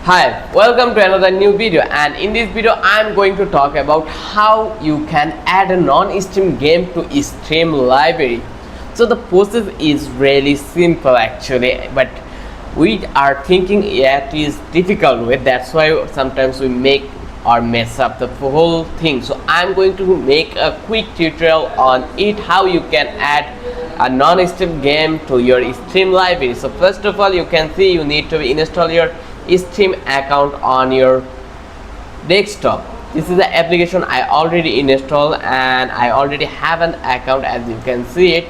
Hi, welcome to another new video, and in this video I am going to talk about how you can add a non-stream game to stream library. So the process is really simple actually, but we are thinking it is difficult way. That's why sometimes we make or mess up the whole thing. So I'm going to make a quick tutorial on it, how you can add a non-stream game to your stream library. So first of all, you can see you need to install your Steam account on your desktop. This is the application I already installed and I already have an account, as you can see it.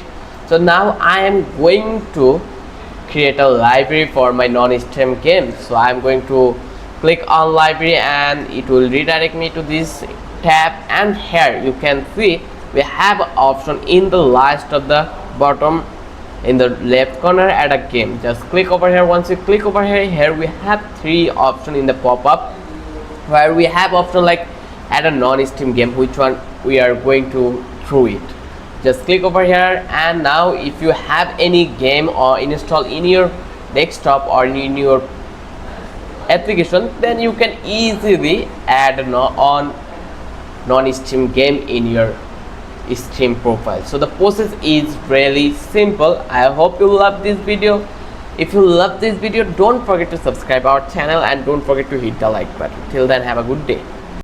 So now I am going to create a library for my non-stream game. So I am going to click on library and it will redirect me to this tab, and here you can see we have an option in the last of the bottom in the left corner, add a game. Just click over here. Once you click over here we have three options in the pop-up where we have option like add a non-stream game, which one we are going to through it. Just click over here, and now if you have any game or install in your desktop or in your application, then you can easily add a non-stream game in your Steam profile. So the process is really simple. I hope you love this video. If you love this video, don't forget to subscribe our channel and don't forget to hit the like button. Till then, have a good day.